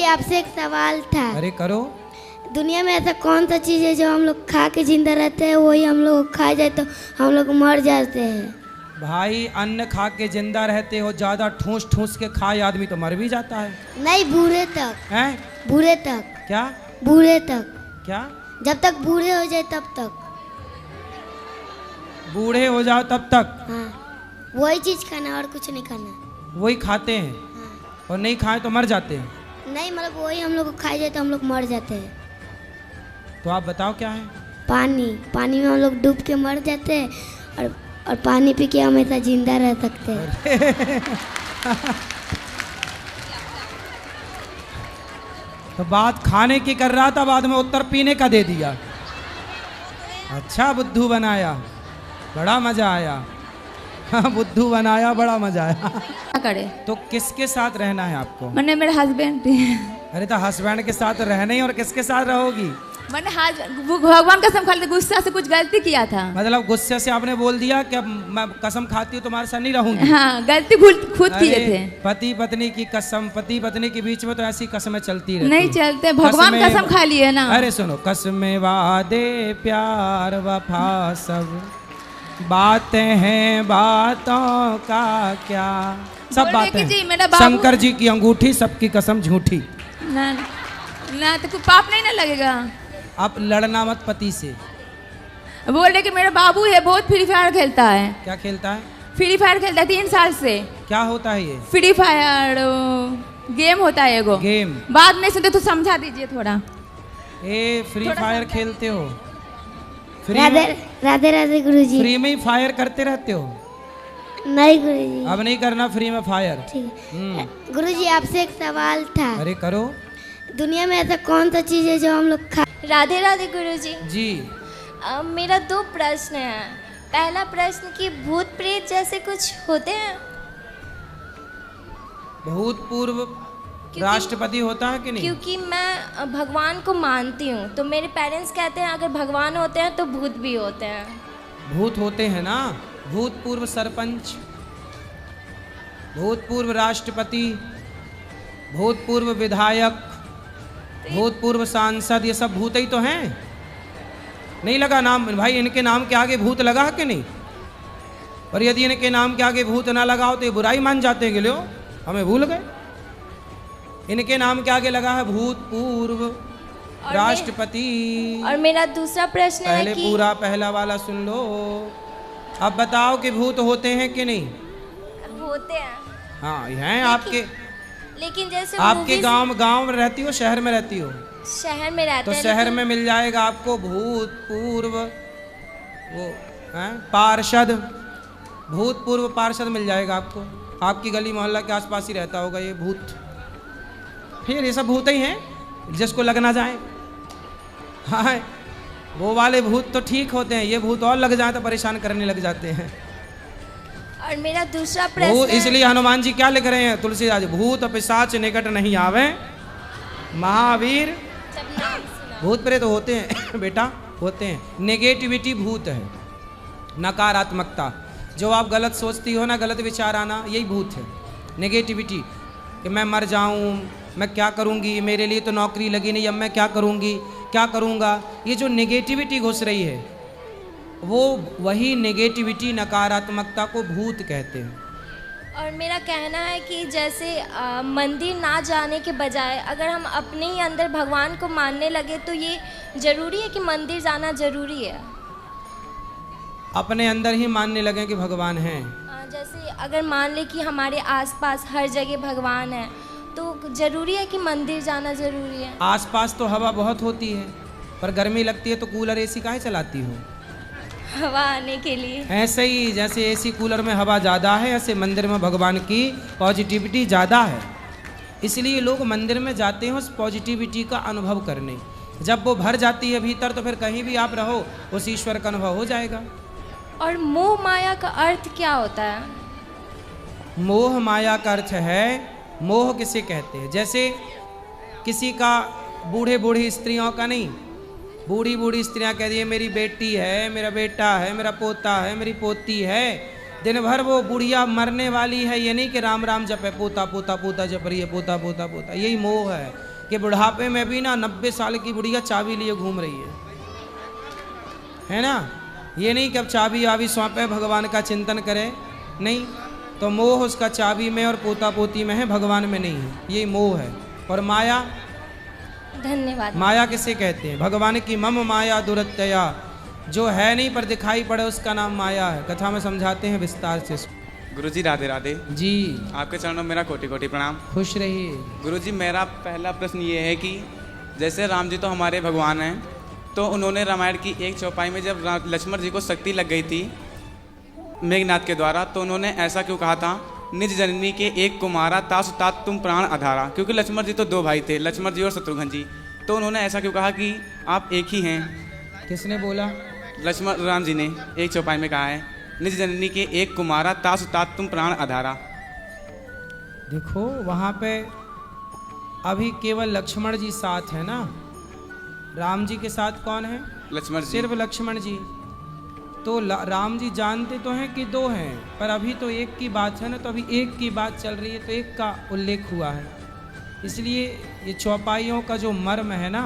आपसे एक सवाल था। अरे करो। दुनिया में ऐसा कौन सा चीज़ है जो हम लोग खा के जिंदा रहते हैं, वही हम लोग खा जाए तो हम लोग मर जाते हैं? भाई अन्न खा के जिंदा रहते हो, ज्यादा ठूस ठूस के खाए आदमी तो मर भी जाता है। नहीं, बूढ़े तक। हैं? बूढ़े तक। क्या? बूढ़े तक। क्या? जब तक बूढ़े हो जाए तब तक। बूढ़े हो जाओ तब तक? हाँ, वही चीज़ खाना और कुछ नहीं खाना। वही खाते हैं? हाँ। और नहीं खाए तो मर जाते हैं? नहीं, मतलब वही हम लोग को खाई जाए तो हम लोग मर जाते हैं। तो आप बताओ क्या है? पानी। पानी में हम लोग डूब के मर जाते हैं और पानी पी के हमेशा जिंदा रह सकते हैं। तो बात खाने की कर रहा था, बाद में उत्तर पीने का दे दिया। अच्छा बुद्धू बनाया, बड़ा मजा आया। हाँ, बुद्धू बनाया, बड़ा मजा आया। क्या करे? तो किसके साथ रहना है आपको? मैंने मेरे हस्बैंड। अरे तो हस्बैंड के साथ रहना ही, और किसके साथ रहोगी? मैंने भगवान कसम खा ली, गुस्सा से कुछ गलती किया था। मतलब गुस्से से आपने बोल दिया कि अब मैं कसम खाती हूँ तुम्हारे साथ नहीं रहूंगी? हाँ, गलती खुद किए थे। पति पत्नी की कसम, पति पत्नी के बीच में तो ऐसी कसमें चलती रहती नहीं चलते, भगवान कसम खा लिए ना। अरे सुनो, कसमें वादे प्यार वफा सब बातें हैं, बातों का क्या, सब बातें। शंकर जी की अंगूठी, सबकी कसम झूठी। ना ना, तो पाप नहीं ना लगेगा? आप लड़ना मत पति से। बोल रहे कि मेरा बाबू है, बहुत फ्री फायर खेलता है। क्या खेलता है? फ्री फायर खेलता है 3 साल से। क्या होता है ये? फ्री फायर गेम होता है एगो। गेम? बाद में सुनते तो समझा दीजिए थोड़ा। ए फ्री फायर खेलते हो? राधे राधे राधे गुरुजी। फ्री में ही फायर करते रहते हो? नहीं गुरुजी, अब नहीं करना फ्री में फायर। ठीक है। गुरुजी, आपसे एक सवाल था। अरे करो। दुनिया में ऐसा कौन सा चीज़ है जो हम लोग खा। राधे राधे गुरुजी। जी। मेरा 2 प्रश्न है। पहला प्रश्न कि भूत प्रेत जैसे कुछ होते हैं? भूतपूर्व राष्ट्रपति होता है कि नहीं? क्योंकि मैं भगवान को मानती हूँ, तो मेरे पेरेंट्स कहते हैं अगर भगवान होते हैं तो भूत भी होते हैं। भूत होते हैं ना। भूतपूर्व सरपंच, भूतपूर्व राष्ट्रपति, भूतपूर्व विधायक, भूतपूर्व सांसद, ये सब भूत ही तो हैं। नहीं लगा नाम भाई? इनके नाम के आगे भूत लगा है कि नहीं? और यदि इनके नाम के आगे भूत ना लगाओ तो ये बुराई मान जाते हैं कि लो हमें भूल गए। इनके नाम के आगे लगा है भूतपूर्व राष्ट्रपति। और मेरा दूसरा प्रश्न है पहले कि पूरा पहला वाला सुन लो। अब बताओ कि भूत होते हैं कि नहीं? होते हैं। हाँ, हैं आपके। लेकिन जैसे आपके गांव में रहती हो, शहर में रहती हो? शहर में रहते तो हैं। शहर में मिल जाएगा आपको भूतपूर्व वो पार्षद, भूतपूर्व पार्षद मिल जाएगा आपको। आपकी गली मोहल्ला के आसपास ही रहता होगा ये भूत। फिर ये सब भूत ही हैं जिसको लग ना जाए। हाँ, वो वाले भूत तो ठीक होते हैं, ये भूत और लग जाए तो परेशान करने लग जाते हैं। और मेरा दूसरा प्रश्न इसलिए हनुमान जी क्या लिख रहे हैं तुलसीदास जी? भूत पिशाच निकट नहीं आवे, महावीर। भूत प्रेत होते हैं बेटा, होते हैं। नेगेटिविटी भूत है, नकारात्मकता। जो आप गलत सोचती हो ना, गलत विचार आना, यही भूत है। नेगेटिविटी कि मैं मर जाऊं, मैं क्या करूंगी, मेरे लिए तो नौकरी लगी नहीं, अब मैं क्या करूंगी, क्या करूंगा। ये जो नेगेटिविटी घुस रही है, वो वही नेगेटिविटी, नकारात्मकता को भूत कहते हैं। और मेरा कहना है कि जैसे मंदिर ना जाने के बजाय अगर हम अपने ही अंदर भगवान को मानने लगे तो ये जरूरी है कि मंदिर जाना जरूरी है? अपने अंदर ही मानने लगे कि भगवान हैं। जैसे अगर मान ले कि हमारे आसपास हर जगह भगवान है, तो जरूरी है कि मंदिर जाना जरूरी है? आसपास तो हवा बहुत होती है, पर गर्मी लगती है तो कूलर एसी काहे चलाती हो? हवा आने के लिए। ऐसे ही जैसे एसी कूलर में हवा ज़्यादा है, ऐसे मंदिर में भगवान की पॉजिटिविटी ज़्यादा है। इसलिए लोग मंदिर में जाते हैं उस पॉजिटिविटी का अनुभव करने। जब वो भर जाती है भीतर, तो फिर कहीं भी आप रहो उस ईश्वर का अनुभव हो जाएगा। और मोह माया का अर्थ क्या होता है? मोह माया का अर्थ है, मोह किसे कहते हैं? जैसे किसी का, बूढ़े बूढ़ी स्त्रियों का नहीं, बूढ़ी बूढ़ी स्त्रियां कह रही है मेरी बेटी है, मेरा बेटा है, मेरा पोता है, मेरी पोती है। दिन भर वो बुढ़िया मरने वाली है, ये नहीं कि राम राम जपे, पोता पोता पोता जप रही है, पोता पोता पोता। यही मोह है। कि बुढ़ापे में भी ना 90 साल की बुढ़िया चाबी लिए घूम रही है ना। ये नहीं कि अब चाबी आबी सौंपे भगवान का चिंतन करे, नहीं, तो मोह उसका चाबी में और पोता पोती में है, भगवान में नहीं है, ये मोह है। और माया, धन्यवाद। माया किसे कहते हैं? भगवान की मम माया दुरत्यया, जो है नहीं पर दिखाई पड़े उसका नाम माया है। कथा में समझाते हैं विस्तार से। गुरुजी राधे राधे जी, आपके चरणों में मेरा कोटि कोटि प्रणाम। खुश रहिए। गुरुजी मेरा पहला प्रश्न ये है कि जैसे राम जी तो हमारे भगवान हैं, तो उन्होंने रामायण की एक चौपाई में जब लक्ष्मण जी को शक्ति लग गई थी मेघनाथ के द्वारा, तो उन्होंने ऐसा क्यों कहा था, निज जननी के एक कुमारा तासु तात तुम प्राण आधारा? क्योंकि लक्ष्मण जी तो दो भाई थे, लक्ष्मण जी और शत्रुघ्न जी, तो उन्होंने ऐसा क्यों कहा कि आप एक ही हैं? किसने बोला? लक्ष्मण राम जी ने एक चौपाई में कहा है, निज जननी के एक कुमारा तासु तात तुम प्राण आधारा। देखो वहाँ पे अभी केवल लक्ष्मण जी साथ है ना, राम जी के साथ कौन है? लक्ष्मण जी। सिर्फ लक्ष्मण जी। तो राम जी जानते तो हैं कि दो हैं, पर अभी तो एक की बात है ना, तो अभी एक की बात चल रही है, तो एक का उल्लेख हुआ है। इसलिए ये चौपाइयों का जो मर्म है ना,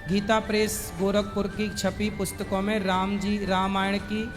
गीता प्रेस गोरखपुर की छपी पुस्तकों में राम जी रामायण की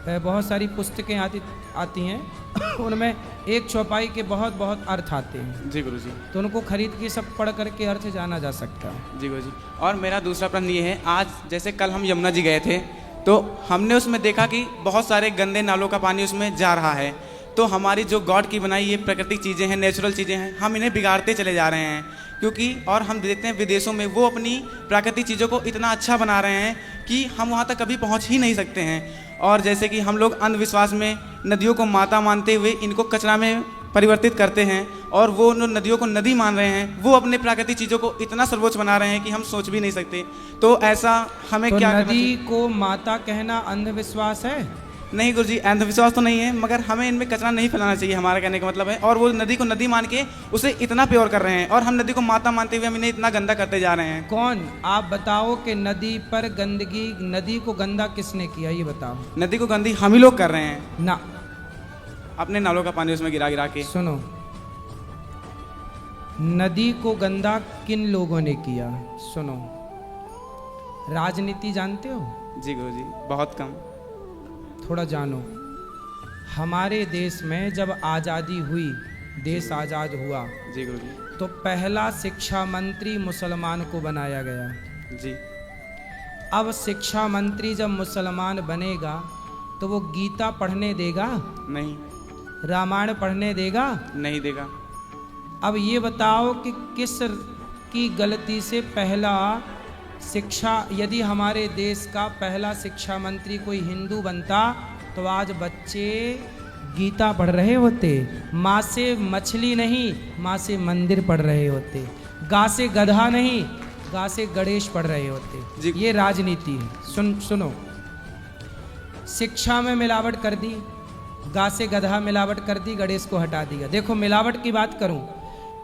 बहुत सारी पुस्तकें आती हैं उनमें एक चौपाई के बहुत बहुत अर्थ आते हैं जी गुरुजी। तो उनको खरीद के सब पढ़ करके अर्थ जाना जा सकता है। जी गुरुजी। और मेरा दूसरा प्रश्न ये है, आज जैसे कल हम यमुना जी गए थे, तो हमने उसमें देखा कि बहुत सारे गंदे नालों का पानी उसमें जा रहा है। तो हमारी जो गॉड की बनाई ये प्राकृतिक चीज़ें हैं, नेचुरल चीज़ें हैं, हम इन्हें बिगाड़ते चले जा रहे हैं। क्योंकि और हम देखते हैं विदेशों में वो अपनी प्राकृतिक चीज़ों को इतना अच्छा बना रहे हैं कि हम वहाँ तक कभी पहुँच ही नहीं सकते हैं। और जैसे कि हम लोग अंधविश्वास में नदियों को माता मानते हुए इनको कचरा में परिवर्तित करते हैं, और वो नदियों को नदी मान रहे हैं, वो अपने प्राकृतिक चीज़ों को इतना सर्वोच्च बना रहे हैं कि हम सोच भी नहीं सकते। तो ऐसा हमें तो क्या करना नदी चाहिए? को माता कहना अंधविश्वास है? नहीं गुरुजी, अंधविश्वास तो नहीं है, मगर हमें इनमें कचरा नहीं फैलाना चाहिए, हमारा कहने का मतलब है। और वो नदी को नदी मान के उसे इतना प्योर कर रहे हैं, और हम नदी को माता मानते हुए हम इन्हें इतना गंदा करते जा रहे हैं। कौन? आप बताओ कि नदी पर गंदगी, नदी को गंदा किसने किया, ये बताओ। नदी को गंदी हम ही लोग कर रहे हैं ना, अपने नालों का पानी उसमें गिरा गिरा के। सुनो, नदी को गंदा किन लोगों ने किया? सुनो, राजनीति जानते हो? जी गुरुजी, बहुत कम। थोड़ा जानो। हमारे देश में जब आज़ादी हुई, देश आज़ाद हुआ, जी गुरुजी। तो पहला शिक्षा मंत्री मुसलमान को बनाया गया। जी। अब शिक्षा मंत्री जब मुसलमान बनेगा तो वो गीता पढ़ने देगा? नहीं। रामायण पढ़ने देगा? नहीं देगा। अब ये बताओ कि किस की गलती से पहला शिक्षा, यदि हमारे देश का पहला शिक्षा मंत्री कोई हिंदू बनता तो आज बच्चे गीता पढ़ रहे होते, माँ से मछली नहीं, माँ से मंदिर पढ़ रहे होते, गा से गधा नहीं, गा से गणेश पढ़ रहे होते। ये राजनीति है। सुनो, शिक्षा में मिलावट कर दी, गा से गधा मिलावट कर दी, गणेश को हटा दिया। देखो मिलावट की बात करूं,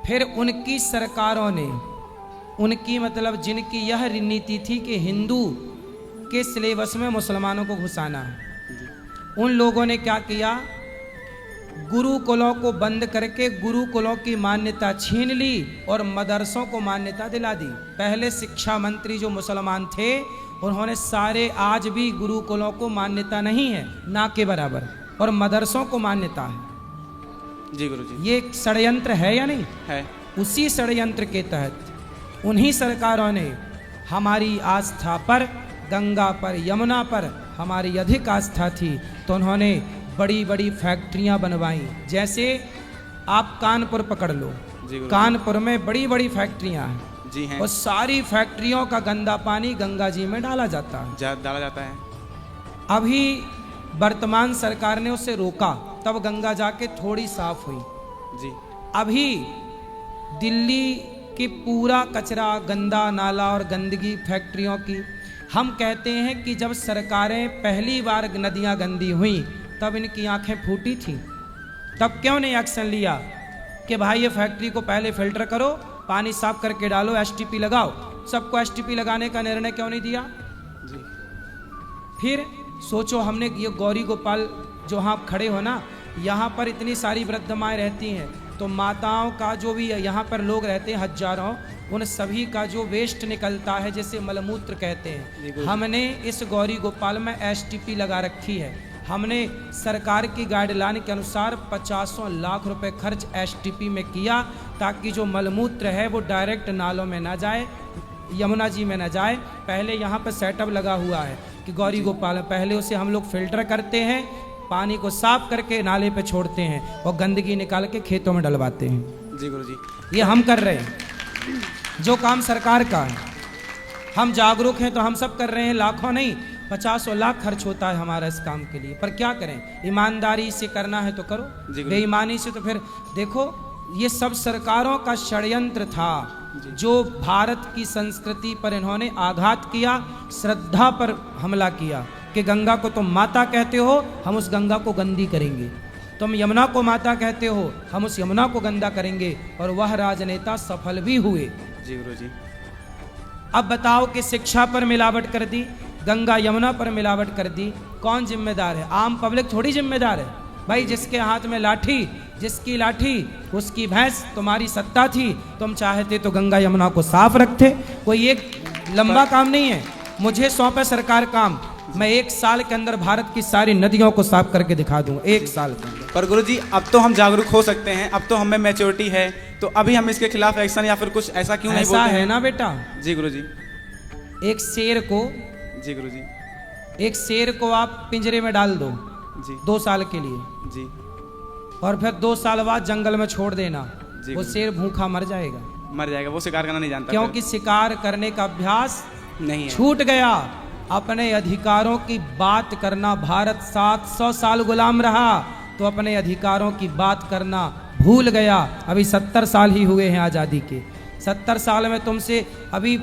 फिर उनकी सरकारों ने, उनकी मतलब जिनकी यह नीति थी कि हिंदू के सिलेबस में मुसलमानों को घुसाना है, उन लोगों ने क्या किया, गुरुकुलों को बंद करके गुरुकुलों की मान्यता छीन ली और मदरसों को मान्यता दिला दी। पहले शिक्षा मंत्री जो मुसलमान थे उन्होंने सारे, आज भी गुरुकुलों को मान्यता नहीं है, ना के बराबर, और मदरसों को मान्यता है। जी गुरुजी। ये षड्यंत्र है या नहीं है? उसी षड्यंत्र के तहत उन्हीं सरकारों ने हमारी आस्था पर, गंगा पर, यमुना पर हमारी अधिक आस्था थी, तो उन्होंने बड़ी बड़ी फैक्ट्रियां बनवाई। जैसे आप कानपुर पकड़ लो, कानपुर में बड़ी बड़ी फैक्ट्रियां हैं। जी हैं। और सारी फैक्ट्रियों का गंदा पानी गंगा जी में डाला जाता है। डाला जाता है। अभी वर्तमान सरकार ने उसे रोका, तब गंगा जाके थोड़ी साफ हुई। जी। अभी दिल्ली कि पूरा कचरा, गंदा नाला और गंदगी फैक्ट्रियों की, हम कहते हैं कि जब सरकारें पहली बार नदियां गंदी हुई तब इनकी आंखें फूटी थी, तब क्यों नहीं एक्शन लिया कि भाई ये फैक्ट्री को पहले फिल्टर करो, पानी साफ करके डालो, एसटीपी लगाओ। सबको एसटीपी लगाने का निर्णय क्यों नहीं दिया? जी। फिर सोचो, हमने ये गौरी गोपाल जो आप खड़े हो ना, यहाँ पर इतनी सारी वृद्ध माएँ रहती हैं, तो माताओं का जो भी यहाँ पर लोग रहते हैं हजारों, उन सभी का जो वेस्ट निकलता है जैसे मलमूत्र कहते हैं, हमने इस गौरी गोपाल में एसटीपी लगा रखी है। हमने सरकार की गाइडलाइन के अनुसार 50 लाख रुपए खर्च एसटीपी में किया, ताकि जो मलमूत्र है वो डायरेक्ट नालों में ना जाए, यमुना जी में ना जाए। पहले यहाँ पर सेटअप लगा हुआ है कि गौरी गोपाल, पहले उसे हम लोग फिल्टर करते हैं, पानी को साफ करके नाले पे छोड़ते हैं और गंदगी निकाल के खेतों में डलवाते हैं। जी गुरु जी। ये हम कर रहे हैं, जो काम सरकार का है। हम जागरूक हैं तो हम सब कर रहे हैं, लाखों नहीं 50 लाख खर्च होता है हमारा इस काम के लिए। पर क्या करें, ईमानदारी से करना है तो करो, बेईमानी से तो फिर देखो, ये सब सरकारों का षड्यंत्र था। जो भारत की संस्कृति पर इन्होंने आघात किया, श्रद्धा पर हमला किया कि गंगा को तुम माता कहते हो, हम उस गंगा को गंदी करेंगे। तुम यमुना को माता कहते हो, हम उस यमुना को गंदा करेंगे। और वह राजनेता सफल भी हुए। जी गुरु जी। अब बताओ कि शिक्षा पर मिलावट कर दी, गंगा यमुना पर मिलावट कर दी, कौन जिम्मेदार है? आम पब्लिक थोड़ी जिम्मेदार है भाई। जिसके हाथ में लाठी, जिसकी लाठी उसकी भैंस, तुम्हारी सत्ता थी, तुम चाहते तो गंगा यमुना को साफ रखते। कोई एक लंबा काम नहीं है, मुझे सौंपे सरकार काम, मैं 1 साल के अंदर भारत की सारी नदियों को साफ करके दिखा दूंगा, 1 साल के अंदर। पर गुरु जी अब तो हम जागरूक हो सकते हैं, अब तो हमें मैच्योरिटी है, तो अभी हम इसके खिलाफ एक्शन या फिर कुछ ऐसा क्यों नहीं ऐसा बोलते है हैं? ना बेटा, जी गुरु जी। एक शेर को, जी गुरु जी। एक शेर को आप पिंजरे में डाल दो जी 2 साल के लिए, जी। और फिर 2 साल बाद जंगल में छोड़ देना, जी वो शेर भूखा मर जाएगा। मर जाएगा, वो शिकार करना नहीं जानता। क्योंकि शिकार करने का अभ्यास नहीं है। छूट गया। अपने अधिकारों की बात करना, भारत 700 साल गुलाम रहा तो अपने अधिकारों की बात करना भूल गया। अभी 70 साल ही हुए हैं आज़ादी के, 70 साल में तुमसे अभी